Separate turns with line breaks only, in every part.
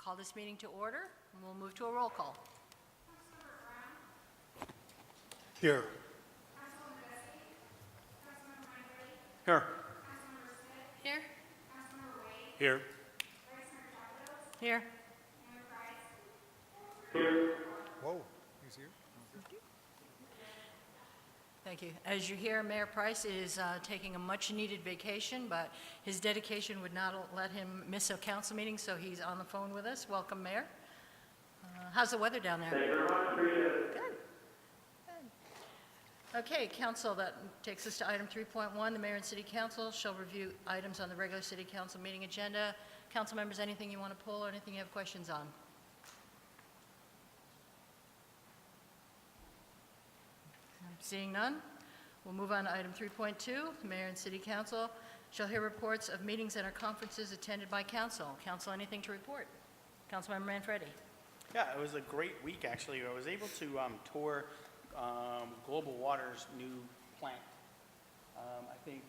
Call this meeting to order, and we'll move to a roll call.
Here. Here.
Here.
Here.
Here.
Whoa, he's here?
Thank you. As you hear, Mayor Price is taking a much-needed vacation, but his dedication would not let him miss a council meeting, so he's on the phone with us. Welcome, Mayor. How's the weather down there?
Thank you very much. Appreciate it.
Good. Good. Okay, council, that takes us to item 3.1. The mayor and city council shall review items on the regular city council meeting agenda. Council members, anything you want to pull or anything you have questions on? Seeing none, we'll move on to item 3.2. The mayor and city council shall hear reports of meetings and or conferences attended by council. Council, anything to report? Councilmember Manfredi.
Yeah, it was a great week, actually. I was able to tour Global Water's new plant. I think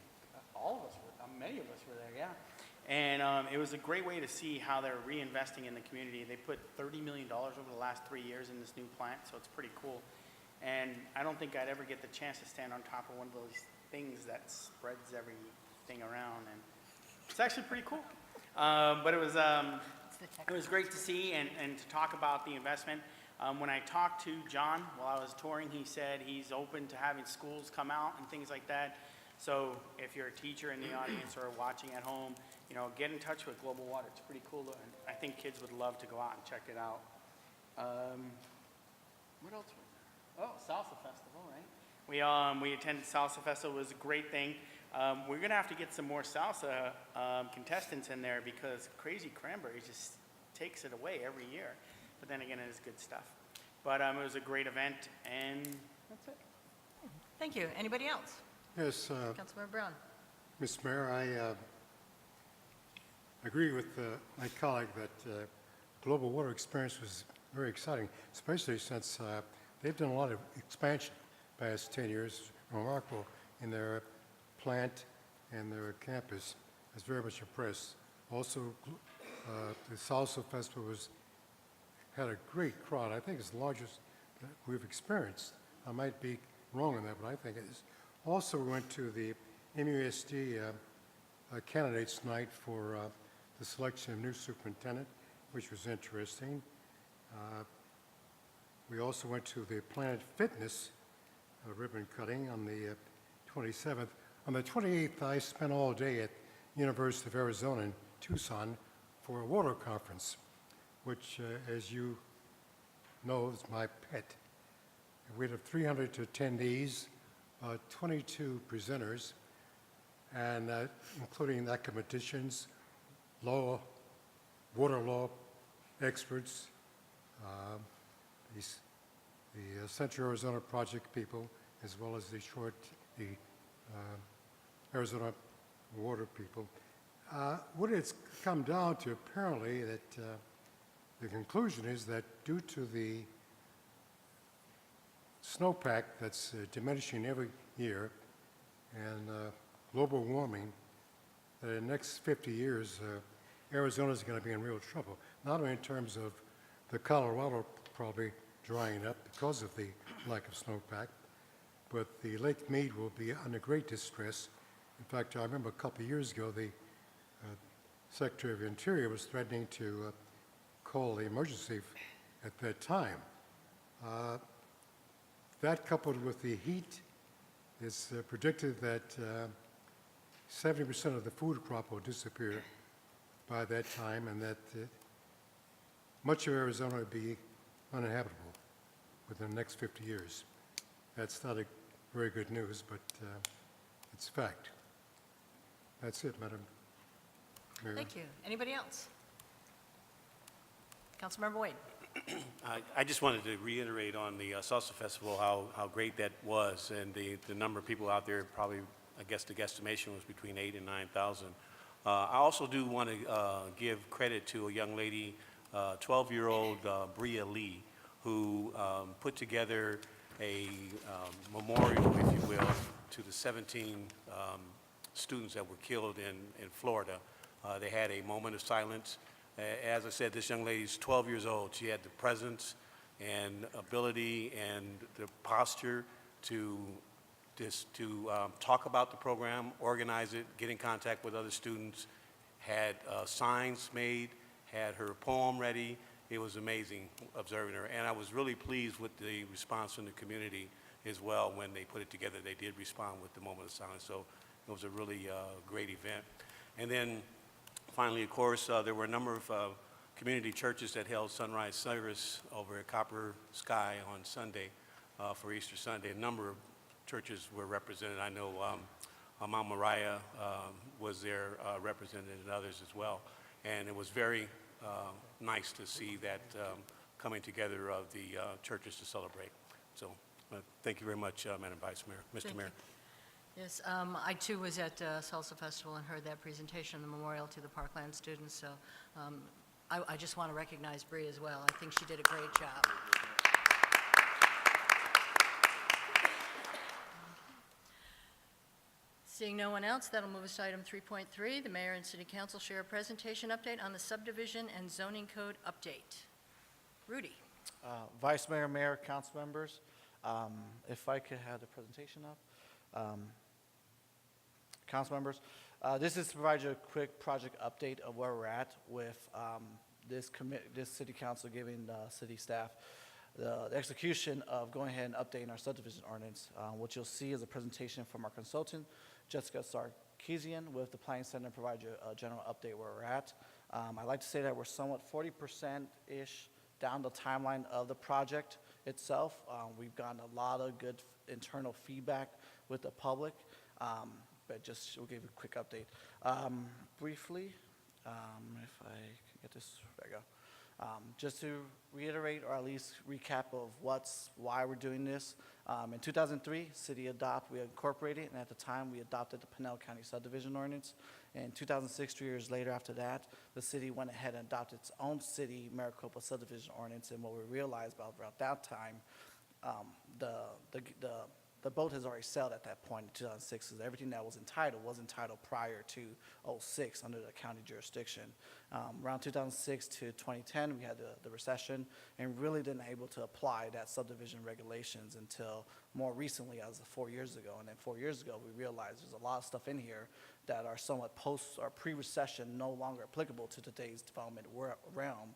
all of us were, many of us were there, yeah. And it was a great way to see how they're reinvesting in the community. They put $30 million over the last 3 years in this new plant, so it's pretty cool. And I don't think I'd ever get the chance to stand on top of one of those things that spreads everything around, and it's actually pretty cool. But it was great to see and to talk about the investment. When I talked to John while I was touring, he said he's open to having schools come out and things like that. So if you're a teacher in the audience or watching at home, you know, get in touch with Global Water. It's pretty cool. And I think kids would love to go out and check it out. What else was there? Oh, Salsa Festival, right? We attended Salsa Festival. It was a great thing. We're going to have to get some more salsa contestants in there because Crazy Cranberry just takes it away every year. But then again, it is good stuff. But it was a great event, and that's it.
Thank you. Anybody else?
Yes,
Councilmember Brown.
Mr. Mayor, I agree with my colleague that Global Water experience was very exciting, especially since they've done a lot of expansion past 10 years, remarkable in their plant and their campus. I was very much impressed. Also, the Salsa Festival had a great crowd. I think it's the largest that we've experienced. I might be wrong on that, but I think it is. Also, we went to the MUSD candidates night for the selection of new superintendent, which was interesting. We also went to the Planet Fitness ribbon cutting on the 27th. On the 28th, I spent all day at University of Arizona in Tucson for a water conference, which, as you know, is my pet. We had 300 attendees, 22 presenters, and including academicians, water law experts, the Central Arizona Project people, as well as the Arizona water people. What it's come down to, apparently, that the conclusion is that due to the snowpack that's diminishing every year and global warming, that in the next 50 years, Arizona is going to be in real trouble, not only in terms of the Colorado probably drying up because of the lack of snowpack, but the Lake Mead will be under great distress. In fact, I remember a couple of years ago, the Secretary of Interior was threatening to call the emergency at that time. That coupled with the heat, it's predicted that 70% of the food crop will disappear by that time, and that much of Arizona will be uninhabitable within the next 50 years. That's not a very good news, but it's fact. That's it, Madam Mayor.
Thank you. Anybody else? Councilmember Wade.
I just wanted to reiterate on the Salsa Festival how great that was, and the number of people out there, probably, I guess the guesstimation was between 8,000 and 9,000. I also do want to give credit to a young lady, 12-year-old Bria Lee, who put together a memorial, if you will, to the 17 students that were killed in Florida. They had a moment of silence As I said, this young lady's 12 years old. She had the presence and ability and the posture to talk about the program, organize it, get in contact with other students, had signs made, had her poem ready. It was amazing observing her. And I was really pleased with the response from the community as well. When they put it together, they did respond with the moment of silence. So it was a really great event. And then finally, of course, there were a number of community churches that held sunrise service over at Copper Sky on Sunday for Easter Sunday. A number of churches were represented. I know Mount Moriah was there represented, and others as well. And it was very nice to see that coming together of the churches to celebrate. So thank you very much, Madam Vice Mayor, Mr.
Thank
Mayor.
you. Yes, I too was at Salsa Festival and heard that presentation, the memorial to the Parkland students, so I just want to recognize Bree as well. I think she did a great job. Seeing no one else, that'll move us to item 3.3. The mayor and city council share a presentation update on the subdivision and zoning code update. Rudy.
Vice Mayor, Mayor, council members, if I could have the presentation up. Council members, this is to provide you a quick project update of where we're at with this city council giving city staff the execution of going ahead and updating our subdivision ordinance. What you'll see is a presentation from our consultant, Jessica Sarkeesian, with the Planning Center, provide you a general update where we're at. I'd like to say that we're somewhat 40%-ish down the timeline of the project itself. We've gotten a lot of good internal feedback with the public, but just we'll give you a quick update. Briefly, if I can get this, there you go. Just to reiterate or at least recap of why we're doing this. In 2003, we incorporated, and at the time we adopted the Pinell County subdivision ordinance. In 2006, 3 years later after that, the city went ahead and adopted its own city Maricopa subdivision ordinance. And what we realized about that time, the boat has already sailed at that point in 2006, because everything that was entitled prior to 2006 under the county jurisdiction. Around 2006 to 2010, we had the recession and really didn't able to apply that subdivision regulations until more recently, as of 4 years ago. And then 4 years ago, we realized there's a lot of stuff in here that are somewhat post or pre-recession, no longer applicable to today's development realm,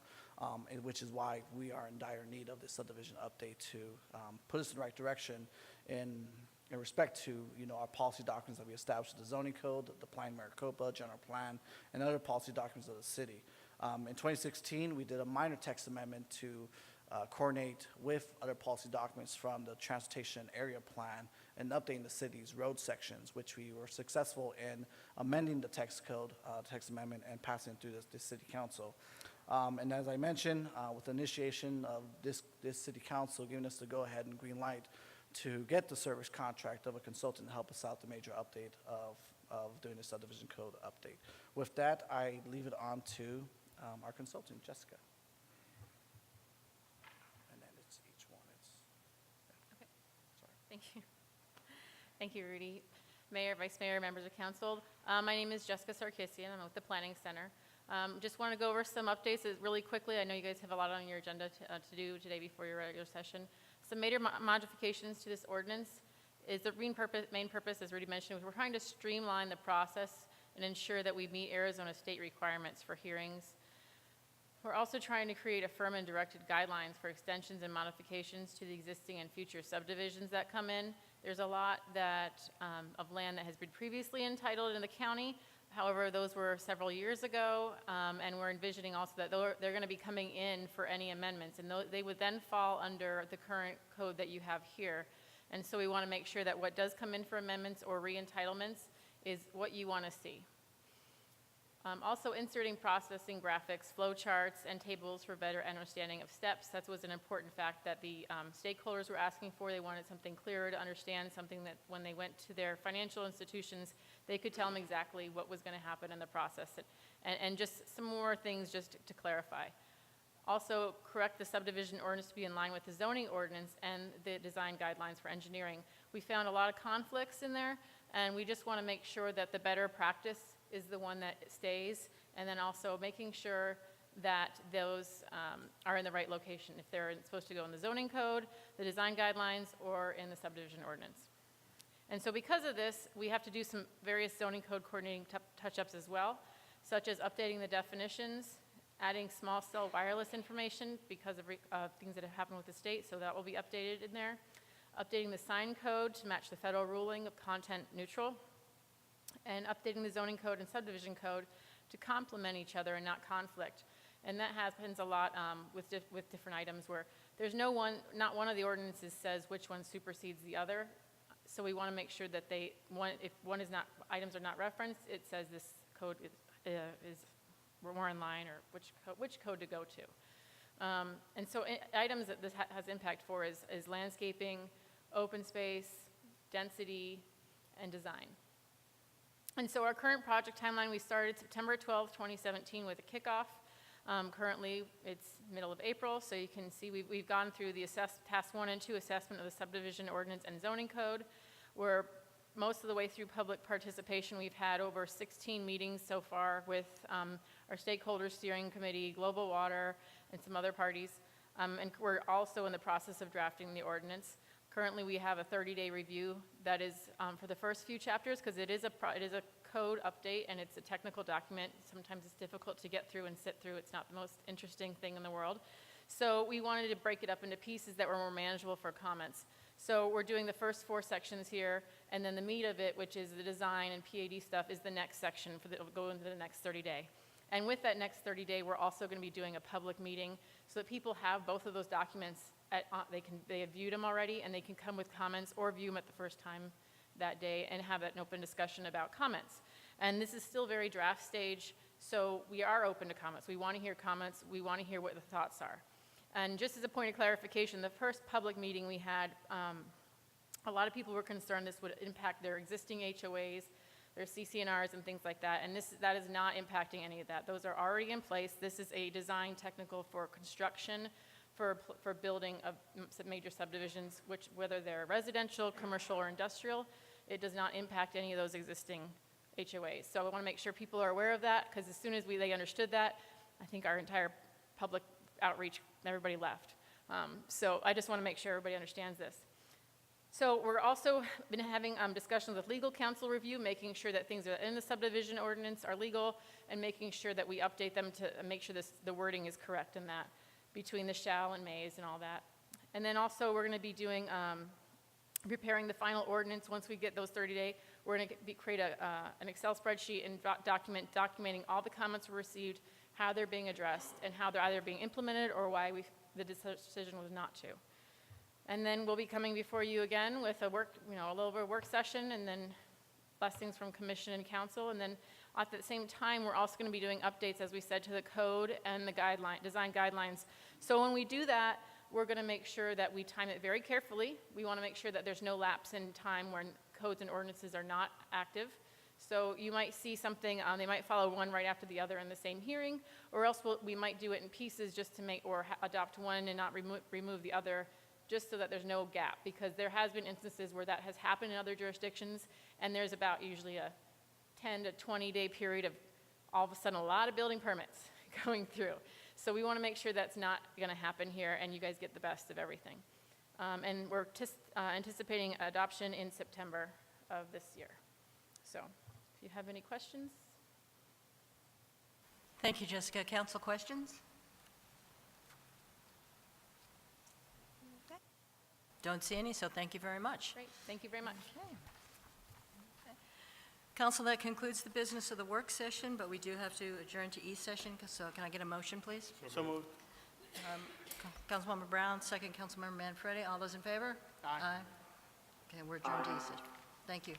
which is why we are in dire need of this subdivision update to put us in the right direction in respect to, our policy documents that we established in the zoning code, the Plan Maricopa, general plan, and other policy documents of the city. In 2016, we did a minor text amendment to coordinate with other policy documents from the transportation area plan and updating the city's road sections, which we were successful in amending the text code, text amendment, and passing it through the city council. And as I mentioned, with the initiation of this city council giving us the go-ahead and green light to get the service contract of a consultant to help us out, the major update of doing the subdivision code update. With that, I leave it on to our consultant, Jessica. And then it's each one.
Okay.
Sorry.
Thank you. Thank you, Rudy. Mayor, Vice Mayor, members of council. My name is Jessica Sarkeesian. I'm with the Planning Center. Just want to go over some updates really quickly. I know you guys have a lot on your agenda to do today before your regular session. Some major modifications to this ordinance is the main purpose, as Rudy mentioned, we're trying to streamline the process and ensure that we meet Arizona state requirements for hearings. We're also trying to create a firm and directed guidelines for extensions and modifications to the existing and future subdivisions that come in. There's a lot of land that has been previously entitled in the county. However, those were several years ago, and we're envisioning also that they're going to be coming in for any amendments, and they would then fall under the current code that you have here. And so we want to make sure that what does come in for amendments or re-entitlements is what you want to see. Also inserting processing graphics, flow charts, and tables for better understanding of steps. That was an important fact that the stakeholders were asking for. They wanted something clearer to understand, something that when they went to their financial institutions, they could tell them exactly what was going to happen in the process. And just some more things just to clarify. Also, correct the subdivision ordinance to be in line with the zoning ordinance and the design guidelines for engineering. We found a lot of conflicts in there, and we just want to make sure that the better practice is the one that stays, and then also making sure that those are in the right location, if they're supposed to go in the zoning code, the design guidelines, or in the subdivision ordinance. And so because of this, we have to do some various zoning code coordinating touch-ups as well, such as updating the definitions, adding small cell wireless information because of things that have happened with the state, so that will be updated in there. Updating the sign code to match the federal ruling of content neutral, and updating the zoning code and subdivision code to complement each other and not conflict. And that happens a lot with different items where there's not one of the ordinances says which one supersedes the other. So we want to make sure that if items are not referenced, it says this code is more in line, or which code to go to. And so items that this has impact for is landscaping, open space, density, and design. And so our current project timeline, we started September 12, 2017 with a kickoff. Currently, it's middle of April, so you can see we've gone through the task 1 and 2 assessment of the subdivision ordinance and zoning code. We're most of the way through public participation. We've had over 16 meetings so far with our stakeholder steering committee, Global Water, and some other parties. And we're also in the process of drafting the ordinance. Currently, we have a 30-day review that is for the first few chapters, because it is a code update and it's a technical document. Sometimes it's difficult to get through and sit through. It's not the most interesting thing in the world. So we wanted to break it up into pieces that were more manageable for comments. So we're doing the first 4 sections here, and then the meat of it, which is the design and PAD stuff, is the next section it'll go into the next 30-day. And with that next 30-day, we're also going to be doing a public meeting so that people have both of those documents. They have viewed them already, and they can come with comments or view them at the first time that day and have an open discussion about comments. And this is still very draft stage, so we are open to comments. We want to hear comments. We want to hear what the thoughts are. And just as a point of clarification, the first public meeting we had, a lot of people were concerned this would impact their existing HOAs, their CCNRs and things like that, and that is not impacting any of that. Those are already in place. This is a design technical for construction, for building of major subdivisions, whether they're residential, commercial, or industrial. It does not impact any of those existing HOAs. So I want to make sure people are aware of that, because as soon as they understood that, I think our entire public outreach, everybody left. So I just want to make sure everybody understands this. So we're also been having discussions with legal counsel review, making sure that things that are in the subdivision ordinance are legal, and making sure that we update them to make sure the wording is correct in that, between the shall and mays and all that. And then also we're going to be doing, preparing the final ordinance. Once we get those 30-day, we're going to create an Excel spreadsheet and documenting all the comments we received, how they're being addressed, and how they're either being implemented or why the decision was not to. And then we'll be coming before you again with a little bit of work session, and then blessings from commission and council. And then at the same time, we're also going to be doing updates, as we said, to the code and the design guidelines. So when we do that, we're going to make sure that we time it very carefully. We want to make sure that there's no lapse in time when codes and ordinances are not active. So you might see something, they might follow one right after the other in the same hearing, or else we might do it in pieces just to adopt one and not remove the other, just so that there's no gap, because there has been instances where that has happened in other jurisdictions, and there's about usually a 10 to 20-day period of all of a sudden a lot of building permits going through. So we want to make sure that's not going to happen here, and you guys get the best of everything. And we're anticipating adoption in September of this year. So if you have any questions.
Thank you, Jessica. Council questions? Don't see any, so thank you very much.
Great, thank you very much.
Okay. Council, that concludes the business of the work session, but we do have to adjourn to E-session, so can I get a motion, please?
So moved.
Councilmember Brown, second Councilmember Manfredi. All those in favor?
Aye.
Okay, we're adjourned to E-session. Thank you.